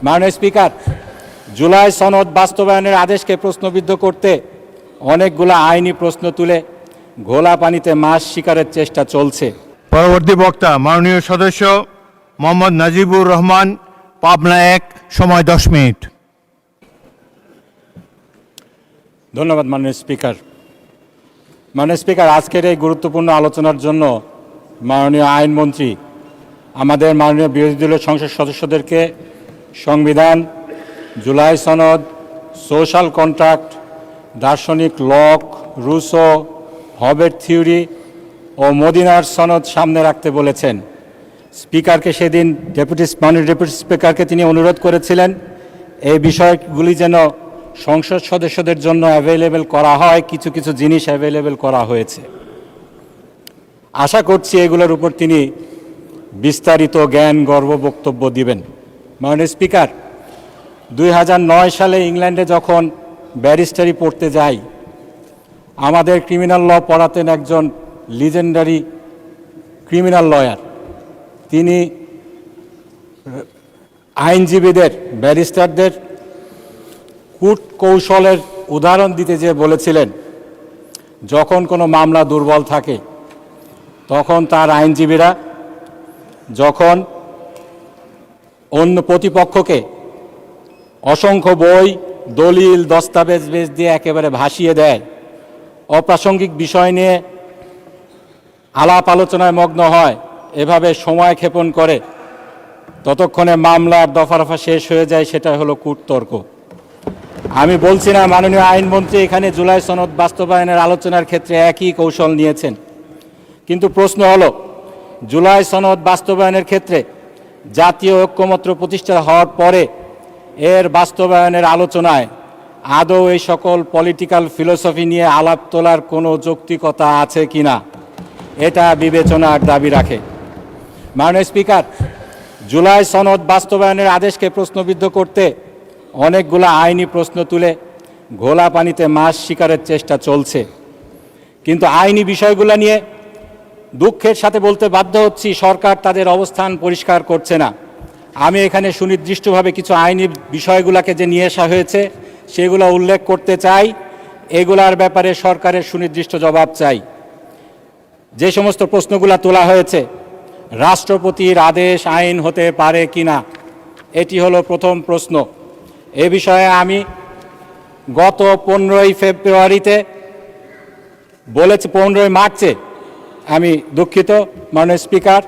মাননীয় স্পিকার, জুলাই সনদ বাস্তবায়নের আদেশকে প্রশ্নবিদ্ধ করতে অনেকগুলো আইনি প্রশ্ন তুলে ঘোলা পানিতে মাছ শিকারের চেষ্টা চলছে। পরবর্তী বক্তা মাননীয় সদস্য মোহাম্মদ নাজিবুর রহমান, পাবনা 1, সময় 10 মিনিট। ধন্যবাদ মাননীয় স্পিকার। মাননীয় স্পিকার, আজকের এই গুরুত্বপূর্ণ আলোচনার জন্য মাননীয় আইনমন্ত্রী আমাদের মাননীয় বিরোধী দলীয় সংসদ সদস্যদেরকে সংবিধান, জুলাই সনদ, সোশ্যাল কন্ট্রাক্ট, দার্শনিক লক, রুসো, হবের থিওরি ও মদিনার সনদ সামনে রাখতে বলেছেন। স্পিকারকে সেদিন মাননীয় ডেপুটি স্পিকারকে তিনি অনুরোধ করেছিলেন এই বিষয়গুলি যেন সংসদ সদস্যদের জন্য অ্যাভেলেবেল করা হয়। কিছু কিছু জিনিস অ্যাভেলেবেল করা হয়েছে। আশা করছি এগুলোর উপর তিনি বিস্তারিত জ্ঞান গর্ব বক্তব্য দিবেন। মাননীয় স্পিকার, 2009 সালে ইংল্যান্ডে যখন ব্যারিস্টারি পড়তে যাই, আমাদের ক্রিমিনাল ল পড়াতেন একজন লিজেন্ডারি ক্রিমিনাল লয়ার। তিনি আইনজীবীদের, ব্যারিস্টারদের কূট কৌশলের উদাহরণ দিতে যেয়ে বলেছিলেন, যখন কোনো মামলা দুর্বল থাকে তখন তার আইনজীবীরা যখন অন্য প্রতিপক্ষকে অসংখ্য বই, দলিল, দস্তাবেজ দিয়ে একেবারে ভাসিয়ে দেয়, অপ্রাসঙ্গিক বিষয় নিয়ে আলাপ আলোচনায় মগ্ন হয়, এভাবে সময় ক্ষেপণ করে, ততক্ষণে মামলার দফা রফা শেষ হয়ে যায়। সেটা হলো কূটতর্ক। আমি বলছি না মাননীয় আইনমন্ত্রী এখানে জুলাই সনদ বাস্তবায়নের আলোচনার ক্ষেত্রে একই কৌশল নিয়েছেন, কিন্তু প্রশ্ন হলো জুলাই সনদ বাস্তবায়নের ক্ষেত্রে জাতীয় ঐক্যমত্য প্রতিষ্ঠা হওয়ার পরে এর বাস্তবায়নের আলোচনায় আদৌ এই সকল পলিটিক্যাল ফিলোসফি নিয়ে আলাপ তোলার কোনো যৌক্তিকতা আছে কিনা, এটা বিবেচনার দাবি রাখে। মাননীয় স্পিকার, জুলাই সনদ বাস্তবায়নের আদেশকে প্রশ্নবিদ্ধ করতে অনেকগুলো আইনি প্রশ্ন তুলে ঘোলা পানিতে মাছ শিকারের চেষ্টা চলছে। কিন্তু আইনি বিষয়গুলো নিয়ে দুঃখের সাথে বলতে বাধ্য হচ্ছি, সরকার তাদের অবস্থান পরিষ্কার করছে না। আমি এখানে সুনির্দিষ্টভাবে কিছু আইনি বিষয়গুলোকে যে নিয়ে আসা হয়েছে সেগুলো উল্লেখ করতে চাই। এগুলার ব্যাপারে সরকারের সুনির্দিষ্ট জবাব চাই। যে সমস্ত প্রশ্নগুলো তোলা হয়েছে, রাষ্ট্রপতির আদেশ আইন হতে পারে কিনা, এটি হলো প্রথম প্রশ্ন। এ বিষয়ে আমি গত 15ই ফেব্রুয়ারিতে বলেছি, 15ই মার্চে আমি দুঃখিত মাননীয় স্পিকার,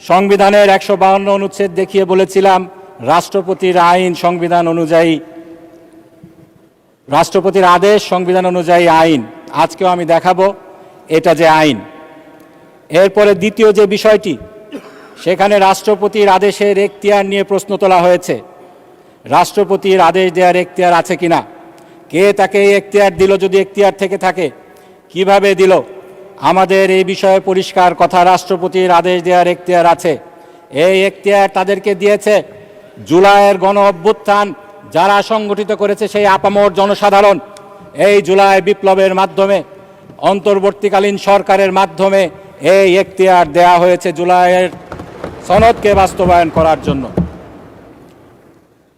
সংবিধানের 152 অনুচ্ছেদ দেখিয়ে বলেছিলাম রাষ্ট্রপতির আইন সংবিধান অনুযায়ী, রাষ্ট্রপতির আদেশ সংবিধান অনুযায়ী আইন। আজকেও আমি দেখাবো এটা যে আইন। এরপরে দ্বিতীয় যে বিষয়টি, সেখানে রাষ্ট্রপতির আদেশের এখতিয়ার নিয়ে প্রশ্ন তোলা হয়েছে। রাষ্ট্রপতির আদেশ দেওয়ার এখতিয়ার আছে কিনা, কে তাকে এই এখতিয়ার দিল, যদি এখতিয়ার থেকে থাকে কিভাবে দিল। আমাদের এই বিষয়ে পরিষ্কার কথা, রাষ্ট্রপতির আদেশ দেওয়ার এখতিয়ার আছে। এই এখতিয়ার তাদেরকে দিয়েছে জুলাইয়ের গণ অভ্যুত্থান যারা সংগঠিত করেছে সেই আপামর জনসাধারণ। এই জুলাই বিপ্লবের মাধ্যমে, অন্তর্বর্তীকালীন সরকারের মাধ্যমে এই এখতিয়ার দেয়া হয়েছে জুলাইয়ের সনদকে বাস্তবায়ন করার জন্য।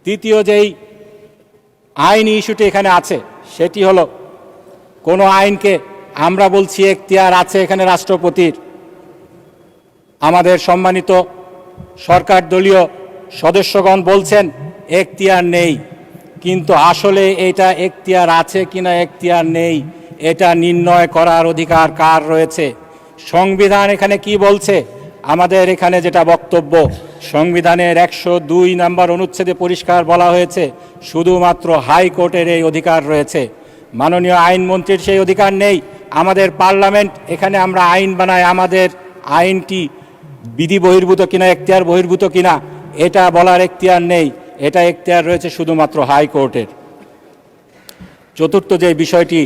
তৃতীয় যেই আইনি ইস্যুটি এখানে আছে সেটি হলো, কোনো আইনকে আমরা বলছি এখতিয়ার আছে এখানে রাষ্ট্রপতির, আমাদের সম্মানিত সরকার দলীয় সদস্যগণ বলছেন এখতিয়ার নেই। কিন্তু আসলে এটা এখতিয়ার আছে কিনা এখতিয়ার নেই এটা নির্ণয় করার অধিকার কার রয়েছে? সংবিধান এখানে কি বলছে? আমাদের এখানে যেটা বক্তব্য, সংবিধানের 102 নম্বর অনুচ্ছেদে পরিষ্কার বলা হয়েছে শুধুমাত্র হাইকোর্টের এই অধিকার রয়েছে। মাননীয় আইনমন্ত্রীর সেই অধিকার নেই। আমাদের পার্লামেন্ট, এখানে আমরা আইন বানাই, আমাদের আইনটি বিধি বহির্ভূত কিনা, এখতিয়ার বহির্ভূত কিনা এটা বলার এখতিয়ার নেই। এটা এখতিয়ার রয়েছে শুধুমাত্র হাইকোর্টের। চতুর্থ যে বিষয়টি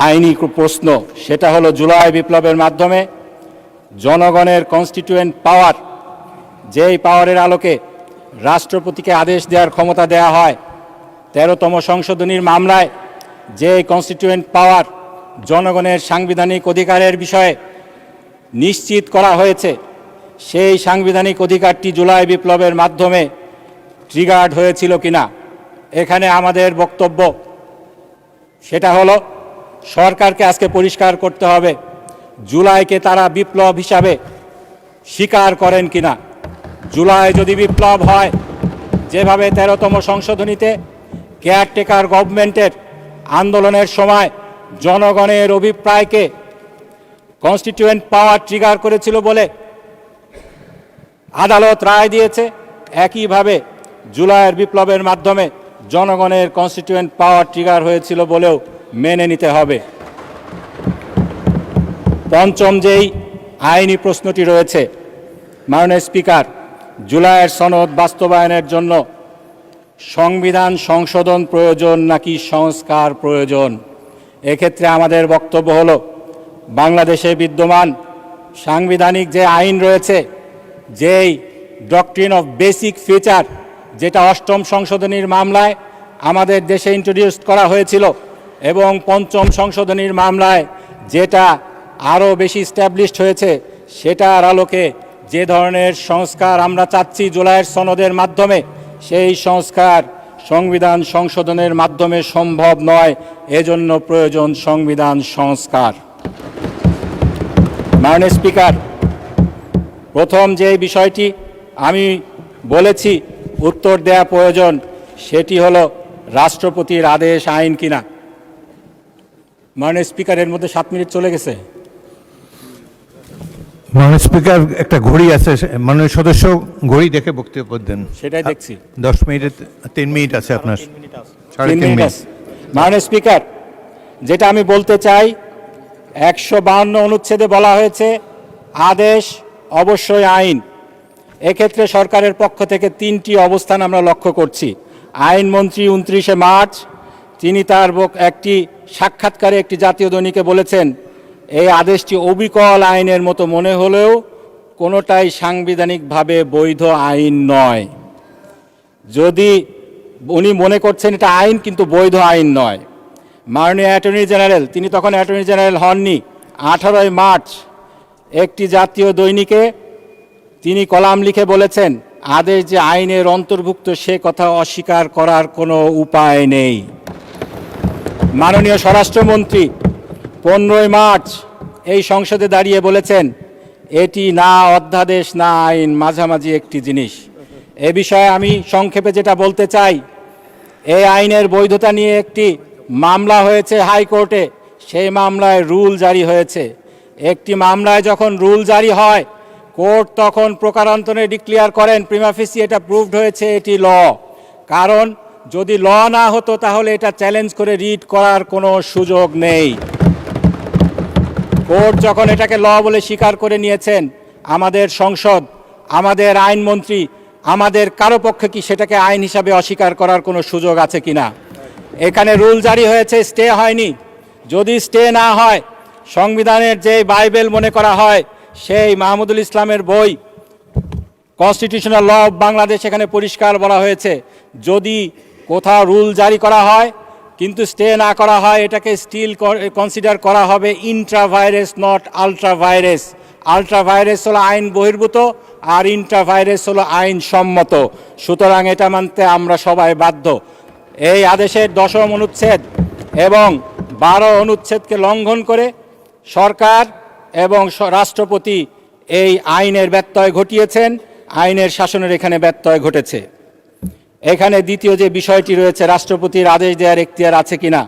আইনি প্রশ্ন, সেটা হলো জুলাই বিপ্লবের মাধ্যমে জনগণের কনস্টিটিউয়েন্ট পাওয়ার, যেই পাওয়ারের আলোকে রাষ্ট্রপতিকে আদেশ দেওয়ার ক্ষমতা দেয়া হয়, 13তম সংশোধনীর মামলায় যে কনস্টিটিউয়েন্ট পাওয়ার জনগণের সাংবিধানিক অধিকারের বিষয়ে নিশ্চিত করা হয়েছে, সেই সাংবিধানিক অধিকারটি জুলাই বিপ্লবের মাধ্যমে ট্রিগার্ড হয়েছিল কিনা। এখানে আমাদের বক্তব্য সেটা হলো, সরকারকে আজকে পরিষ্কার করতে হবে জুলাইকে তারা বিপ্লব হিসাবে স্বীকার করেন কিনা। জুলাই যদি বিপ্লব হয়, যেভাবে 13তম সংশোধনীতে কেয়ারটেকার গভর্নমেন্টের আন্দোলনের সময় জনগণের অভিপ্রায়কে কনস্টিটিউয়েন্ট পাওয়ার ট্রিগার করেছিল বলে আদালত রায় দিয়েছে, একইভাবে জুলাইয়ের বিপ্লবের মাধ্যমে জনগণের কনস্টিটিউয়েন্ট পাওয়ার ট্রিগার হয়েছিল বলেও মেনে নিতে হবে। পঞ্চম যেই আইনি প্রশ্নটি রয়েছে, মাননীয় স্পিকার, জুলাইয়ের সনদ বাস্তবায়নের জন্য সংবিধান সংশোধন প্রয়োজন নাকি সংস্কার প্রয়োজন। এক্ষেত্রে আমাদের বক্তব্য হলো, বাংলাদেশে বিদ্যমান সাংবিধানিক যে আইন রয়েছে, যেই ডক্ট্রিন অফ বেসিক ফিচার, যেটা 8ম সংশোধনীর মামলায় আমাদের দেশে ইন্ট্রোডিউস করা হয়েছিল এবং 5ম সংশোধনীর মামলায় যেটা আরও বেশি স্ট্যাবলিশড হয়েছে, সেটার আলোকে যে ধরনের সংস্কার আমরা চাচ্ছি জুলাইয়ের সনদের মাধ্যমে, সেই সংস্কার সংবিধান সংশোধনের মাধ্যমে সম্ভব নয়। এজন্য প্রয়োজন সংবিধান সংস্কার। মাননীয় স্পিকার, প্রথম যে বিষয়টি আমি বলেছি উত্তর দেয়া প্রয়োজন, সেটি হলো রাষ্ট্রপতির আদেশ আইন কিনা। মাননীয় স্পিকার, এর মধ্যে 7 মিনিট চলে গেছে। মাননীয় স্পিকার, একটা ঘড়ি আছে, মাননীয় সদস্য ঘড়ি দেখে বক্তব্য দেন। সেটাই দেখছি। 10 মিনিট, 3 মিনিট আছে আপনার। 3 মিনিট আছে। মাননীয় স্পিকার, যেটা আমি বলতে চাই, 152 অনুচ্ছেদে বলা হয়েছে আদেশ অবশ্যই আইন। এক্ষেত্রে সরকারের পক্ষ থেকে 3টি অবস্থান আমরা লক্ষ্য করছি। আইনমন্ত্রী 29শে মার্চ তিনি তার একটি সাক্ষাৎকারে একটি জাতীয় দৈনিকে বলেছেন, এই আদেশটি অবিকল আইনের মতো মনে হলেও কোনোটাই সাংবিধানিকভাবে বৈধ আইন নয়। যদি উনি মনে করছেন এটা আইন কিন্তু বৈধ আইন নয়। মাননীয় অ্যাটর্নি জেনারেল, তিনি তখন অ্যাটর্নি জেনারেল হননি, 18 মার্চ একটি জাতীয় দৈনিকে তিনি কলাম লিখে বলেছেন, আদেশ যে আইনের অন্তর্ভুক্ত সে কথা অস্বীকার করার কোনো উপায় নেই। মাননীয় স্বরাষ্ট্রমন্ত্রী 15 মার্চ এই সংসদে দাঁড়িয়ে বলেছেন, এটি না অধ্যাদেশ না আইন, মাঝামাঝি একটি জিনিস। এ বিষয়ে আমি সংক্ষেপে যেটা বলতে চাই, এই আইনের বৈধতা নিয়ে একটি মামলা হয়েছে হাইকোর্টে, সেই মামলায় রুল জারি হয়েছে। একটি মামলায় যখন রুল জারি হয়, কোর্ট তখন প্রকারান্তরে ডিক্লেয়ার করেন প্রিমা ফেসি এটা প্রুভড হয়েছে, এটি ল। কারণ যদি ল না হতো তাহলে এটা চ্যালেঞ্জ করে রিট করার কোনো সুযোগ নেই। কোর্ট যখন এটাকে ল বলে স্বীকার করে নিয়েছেন, আমাদের সংসদ, আমাদের আইনমন্ত্রী, আমাদের কারো পক্ষে কি সেটাকে আইন হিসাবে অস্বীকার করার কোনো সুযোগ আছে কিনা? এখানে রুল জারি হয়েছে, স্টে হয়নি। যদি স্টে না হয়, সংবিধানের যে বাইবেল মনে করা হয় সেই মাহমুদুল ইসলামের বই কনস্টিটিউশনাল ল অফ বাংলাদেশ, এখানে পরিষ্কার বলা হয়েছে, যদি কোথাও রুল জারি করা হয় কিন্তু স্টে না করা হয়, এটাকে স্টিল কনসিডার করা হবে ইন্ট্রাভাইরাস, নট আলট্রাভাইরাস। আলট্রাভাইরাস হলো আইন বহির্ভূত আর ইন্ট্রাভাইরাস হলো আইন সম্মত। সুতরাং এটা মানতে আমরা সবাই বাধ্য। এই আদেশের 10ম অনুচ্ছেদ এবং 12 অনুচ্ছেদকে লঙ্ঘন করে সরকার এবং রাষ্ট্রপতি এই আইনের ব্যত্যয় ঘটিয়েছেন, আইনের শাসনের এখানে ব্যত্যয় ঘটেছে। এখানে দ্বিতীয় যে বিষয়টি রয়েছে, রাষ্ট্রপতির আদেশ দেওয়ার এখতিয়ার আছে কিনা,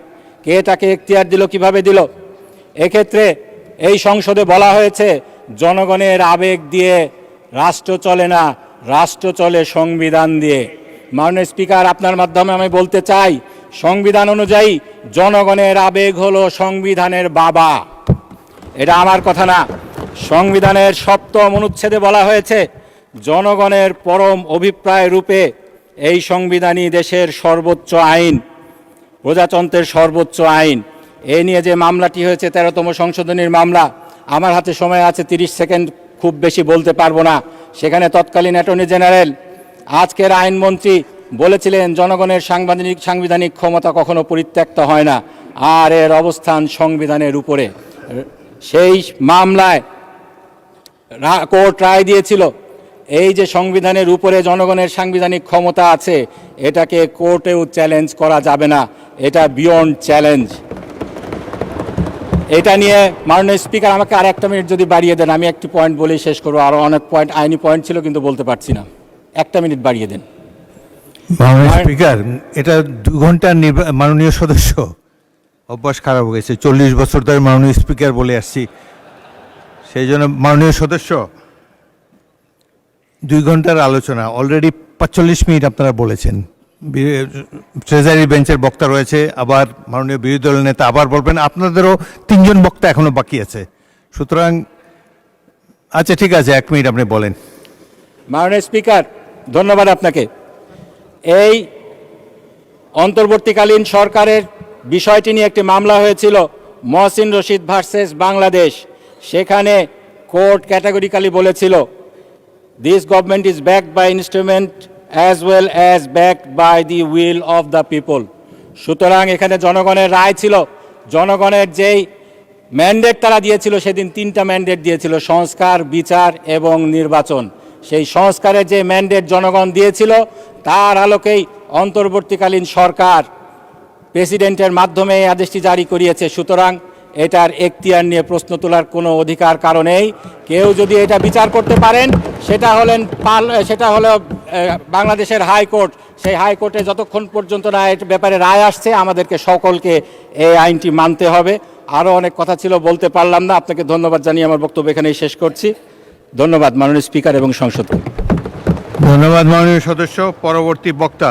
কে তাকে এখতিয়ার দিল, কিভাবে দিল। এক্ষেত্রে এই সংসদে বলা হয়েছে জনগণের আবেগ দিয়ে রাষ্ট্র চলে না, রাষ্ট্র চলে সংবিধান দিয়ে। মাননীয় স্পিকার, আপনার মাধ্যমে আমি বলতে চাই, সংবিধান অনুযায়ী জনগণের আবেগ হলো সংবিধানের বাবা। এটা আমার কথা না, সংবিধানের 7ম অনুচ্ছেদে বলা হয়েছে জনগণের পরম অভিপ্রায় রূপে এই সংবিধানই দেশের সর্বোচ্চ আইন, প্রজাতন্ত্রের সর্বোচ্চ আইন। এ নিয়ে যে মামলাটি হয়েছে 13তম সংশোধনীর মামলা, আমার হাতে সময় আছে 30 সেকেন্ড, খুব বেশি বলতে পারবো না। সেখানে তৎকালীন অ্যাটর্নি জেনারেল, আজকের আইনমন্ত্রী বলেছিলেন জনগণের সাংবিধানিক ক্ষমতা কখনো পরিত্যক্ত হয় না, আর এর অবস্থান সংবিধানের উপরে। সেই মামলায় কোর্ট রায় দিয়েছিল এই যে সংবিধানের উপরে জনগণের সাংবিধানিক ক্ষমতা আছে, এটাকে কোর্টেও চ্যালেঞ্জ করা যাবে না, এটা বিয়ন্ড চ্যালেঞ্জ। এটা নিয়ে মাননীয় স্পিকার আমাকে আর একটা মিনিট যদি বাড়িয়ে দেন, আমি একটি পয়েন্ট বলেই শেষ করবো। আরও অনেক পয়েন্ট, আইনি পয়েন্ট ছিল কিন্তু বলতে পারছি না, একটা মিনিট বাড়িয়ে দেন। মাননীয় স্পিকার, এটা 2 ঘন্টার মাননীয় সদস্য অভ্যাস খারাপ হয়ে গেছে, 40 বছর ধরে মাননীয় স্পিকার বলে আসছি, সেই জন্য মাননীয় সদস্য 2 ঘন্টার আলোচনা অলরেডি 45 মিনিট আপনারা বলেছেন। ট্রেজারি বেঞ্চের বক্তা রয়েছে, আবার মাননীয় বিরোধী দলের নেতা আবার বলবেন, আপনাদেরও 3 জন বক্তা এখনো বাকি আছে, সুতরাং আচ্ছা ঠিক আছে, 1 মিনিট আপনি বলেন। মাননীয় স্পিকার, ধন্যবাদ আপনাকে। এই অন্তর্বর্তীকালীন সরকারের বিষয়টি নিয়ে একটি মামলা হয়েছিল, মহসিন রশিদ ভার্সেস বাংলাদেশ। সেখানে কোর্ট ক্যাটাগরিক্যালি বলেছিল, this government is backed by instrument as well as backed by the will of the people. সুতরাং এখানে জনগণের রায় ছিল, জনগণের যেই ম্যান্ডেট তারা দিয়েছিল, সেদিন 3টা ম্যান্ডেট দিয়েছিল, সংস্কার, বিচার এবং নির্বাচন। সেই সংস্কারের যে ম্যান্ডেট জনগণ দিয়েছিল, তার আলোকেই অন্তর্বর্তীকালীন সরকার প্রেসিডেন্টের মাধ্যমে এই আদেশটি জারি করিয়েছে। সুতরাং এটার এখতিয়ার নিয়ে প্রশ্ন তোলার কোনো অধিকার কারণেই। কেউ যদি এটা বিচার করতে পারেন, সেটা হলো বাংলাদেশের হাইকোর্ট। সেই হাইকোর্টে যতক্ষণ পর্যন্ত না এর ব্যাপারে রায় আসছে, আমাদেরকে সকলকে এই আইনটি মানতে হবে। আরও অনেক কথা ছিল, বলতে পারলাম না। আপনাকে ধন্যবাদ জানিয়ে আমার বক্তব্য এখানেই শেষ করছি। ধন্যবাদ মাননীয় স্পিকার এবং সংসদকে। ধন্যবাদ মাননীয় সদস্য। পরবর্তী বক্তা